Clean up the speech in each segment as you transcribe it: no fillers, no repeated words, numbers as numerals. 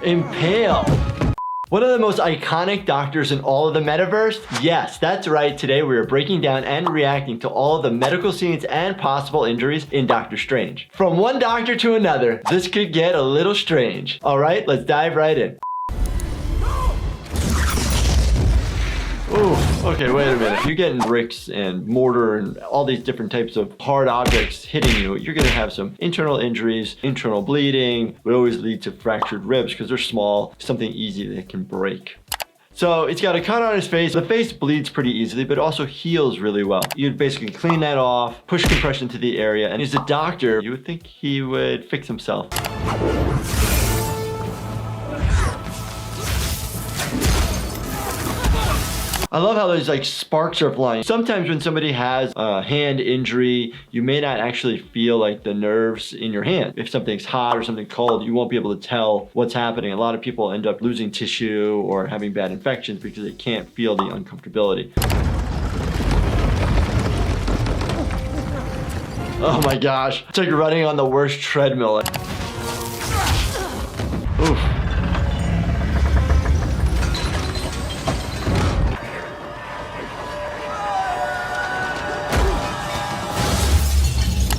Impale. One of the most iconic doctors in all of the metaverse? Yes, that's right. Today we are breaking down and reacting to all of the medical scenes and possible injuries in Doctor Strange. From one doctor to another, this could get a little strange. All right, let's dive right in. Ooh, okay, wait a minute. If you're getting bricks and mortar and all these different types of hard objects hitting you, you're gonna have some internal injuries, internal bleeding, would always lead to fractured ribs because they're small, something easy that can break. So it's got a cut on his face. The face bleeds pretty easily, but also heals really well. You'd basically clean that off, push compression to the area, and he's a doctor. You would think he would fix himself. I love how those like sparks are flying. Sometimes when somebody has a hand injury, you may not actually feel like the nerves in your hand. If something's hot or something cold, you won't be able to tell what's happening. A lot of people end up losing tissue or having bad infections because they can't feel the uncomfortability. Oh my gosh, it's like running on the worst treadmill. Oof.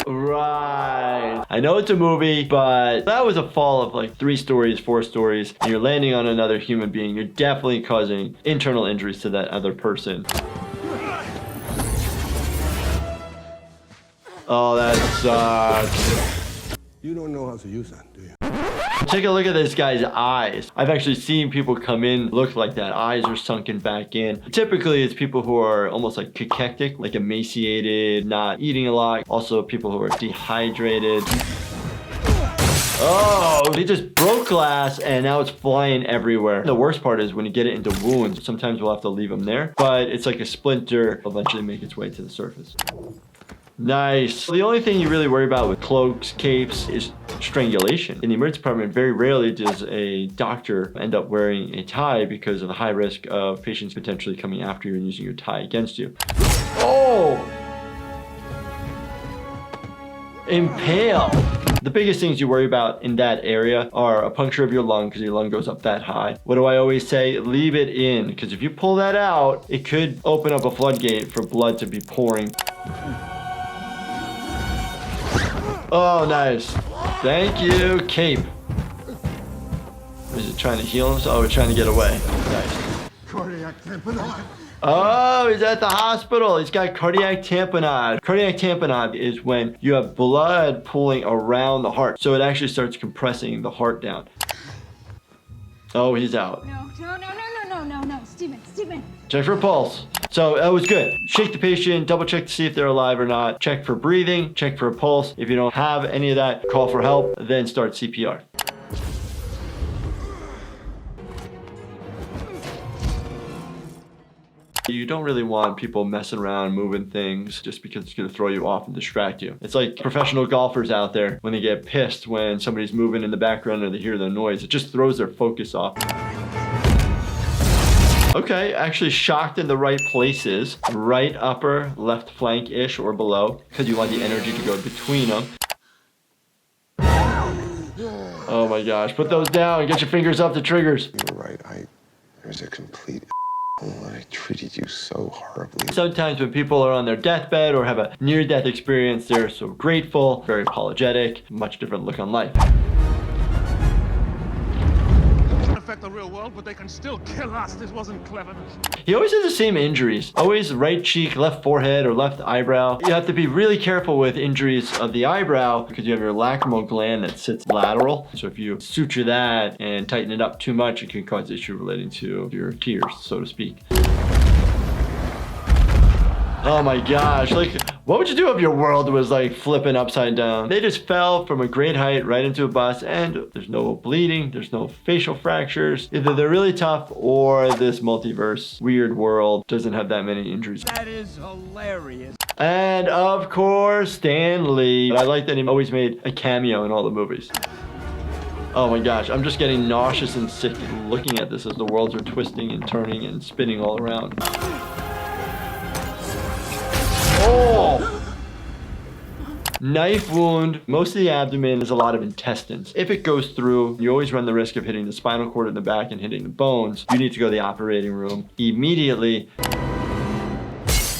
Right. I know it's a movie, but that was a fall of like 3 stories, 4 stories, and you're landing on another human being. You're definitely causing internal injuries to that other person. Oh, that sucks. You don't know how to use that, do you? Take a look at this guy's eyes. I've actually seen people come in, look like that. Eyes are sunken back in. Typically, it's people who are almost like cachectic, like emaciated, not eating a lot. Also, people who are dehydrated. Oh, they just broke glass and now it's flying everywhere. The worst part is when you get it into wounds, sometimes we'll have to leave them there, but it's like a splinter will eventually make its way to the surface. Nice. The only thing you really worry about with cloaks, capes is strangulation. In the emergency department, very rarely does a doctor end up wearing a tie because of the high risk of patients potentially coming after you and using your tie against you. Oh! Impale. The biggest things you worry about in that area are a puncture of your lung because your lung goes up that high. What do I always say? Leave it in, because if you pull that out, it could open up a floodgate for blood to be pouring. Oh, nice. Thank you. Cape. Is it trying to heal himself? Oh, it's trying to get away. Nice. Cardiac tamponade. Oh, he's at the hospital. He's got cardiac tamponade. Cardiac tamponade is when you have blood pooling around the heart. So it actually starts compressing the heart down. Oh, he's out. No, Stephen. Check for pulse. So that was good. Shake the patient, double check to see if they're alive or not. Check for breathing, check for a pulse. If you don't have any of that, call for help, then start CPR. You don't really want people messing around, moving things just because it's going to throw you off and distract you. It's like professional golfers out there when they get pissed when somebody's moving in the background or they hear the noise. It just throws their focus off. Okay, actually shocked in the right places. Right upper, left flank-ish or below, because you want the energy to go between them. Oh my gosh, put those down. Get your fingers up to triggers. You were right. There's a complete I treated you so horribly. Sometimes when people are on their deathbed or have a near-death experience, they're so grateful, very apologetic, much different look on life. Affect the real world, but they can still kill us. This wasn't cleverness. He always has the same injuries. Always right cheek, left forehead, or left eyebrow. You have to be really careful with injuries of the eyebrow because you have your lacrimal gland that sits lateral. So if you suture that and tighten it up too much, it can cause issue relating to your tears, so to speak. Oh my gosh, like, what would you do if your world was like flipping upside down? They just fell from a great height right into a bus and there's no bleeding, there's no facial fractures. Either they're really tough or this multiverse weird world doesn't have that many injuries. That is hilarious. And of course, Stan Lee. I like that he always made a cameo in all the movies. Oh my gosh, I'm just getting nauseous and sick looking at this as the worlds are twisting and turning and spinning all around. Oh! Knife wound, most of the abdomen is a lot of intestines. If it goes through, you always run the risk of hitting the spinal cord in the back and hitting the bones. You need to go to the operating room immediately.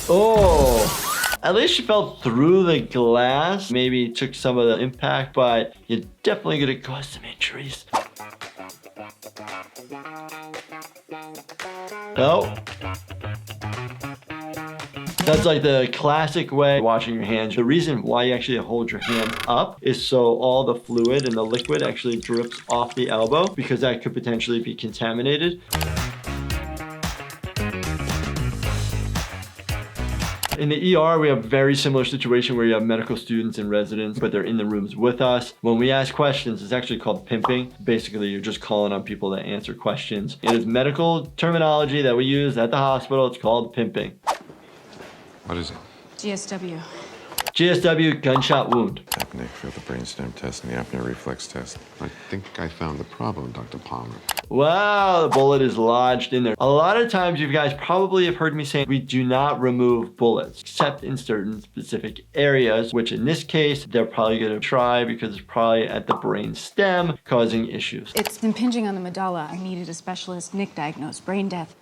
Oh, at least you fell through the glass. Maybe took some of the impact, but you're definitely gonna cause some injuries. Oh. That's like the classic way of washing your hands. The reason why you actually hold your hand up is so all the fluid and the liquid actually drips off the elbow, because that could potentially be contaminated. In the ER, we have a very similar situation where you have medical students and residents, but they're in the rooms with us. When we ask questions, it's actually called pimping. Basically, you're just calling on people to answer questions. It is medical terminology that we use at the hospital. It's called pimping. What is it? GSW. GSW, gunshot wound. Nick failed the brainstem test and the apnea reflex test. I think I found the problem, Dr. Palmer. Wow, the bullet is lodged in there. A lot of times you guys probably have heard me say we do not remove bullets, except in certain specific areas, which in this case, they're probably gonna try because it's probably at the brain stem causing issues. It's impinging on the medulla. I needed a specialist. Nick diagnosed brain death.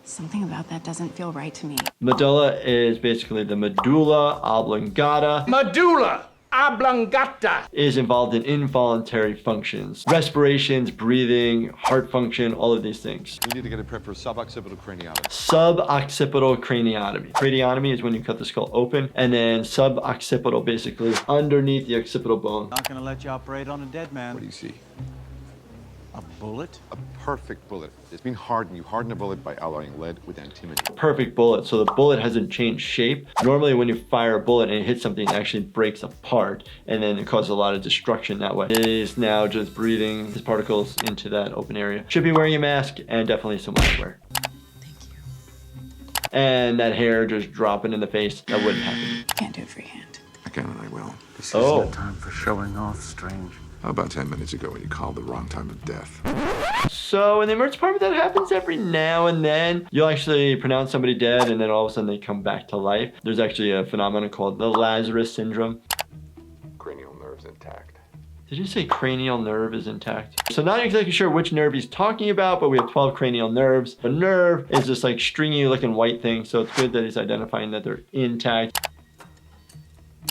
Something about that doesn't feel right to me. Medulla is basically the medulla oblongata. Medulla oblongata Is involved in involuntary functions, respirations, breathing, heart function, all of these things. We need to get it prepped for suboccipital craniotomy. Suboccipital craniotomy. Craniotomy is when you cut the skull open, and then suboccipital, basically underneath the occipital bone. Not gonna let you operate on a dead man. What do you see? A bullet? A perfect bullet. It's been hardened. You harden a bullet by alloying lead with antimony. Perfect bullet, so the bullet hasn't changed shape. Normally when you fire a bullet and it hits something, it actually breaks apart, and then it causes a lot of destruction that way. It is now just breathing his particles into that open area. Should be wearing a mask and definitely some eyewear. Thank you. And that hair just dropping in the face, that wouldn't happen. Can't do it freehand. I can and I will. This Oh. isn't a time for showing off, Strange. About 10 minutes ago when you called the wrong time of death. So in the emergency department, that happens every now and then. You'll actually pronounce somebody dead and then all of a sudden they come back to life. There's actually a phenomenon called the Lazarus syndrome. Cranial nerves intact. Did you say cranial nerve is intact? So not exactly sure which nerve he's talking about, but we have 12 cranial nerves. A nerve is this like stringy looking white thing, so it's good that he's identifying that they're intact.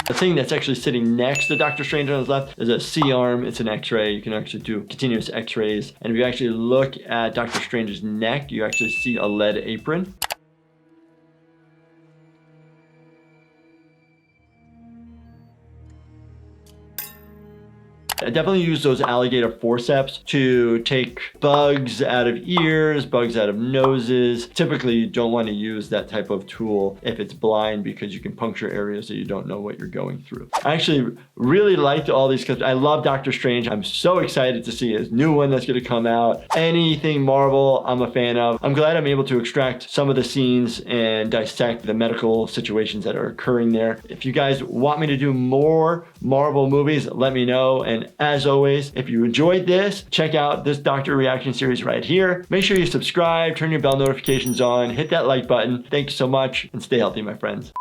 The thing that's actually sitting next to Dr. Strange on his left is a C-arm. It's an X-ray. You can actually do continuous X-rays. And if you actually look at Dr. Strange's neck, you actually see a lead apron. I definitely use those alligator forceps to take bugs out of ears, bugs out of noses. Typically, you don't want to use that type of tool if it's blind because you can puncture areas that you don't know what you're going through. I actually really liked all these because I love Doctor Strange. I'm so excited to see his new one that's going to come out. Anything Marvel, I'm a fan of. I'm glad I'm able to extract some of the scenes and dissect the medical situations that are occurring there. If you guys want me to do more Marvel movies, let me know. And as always, if you enjoyed this, check out this Doctor Reaction series right here. Make sure you subscribe, turn your bell notifications on, hit that like button. Thank you so much, and stay healthy, my friends.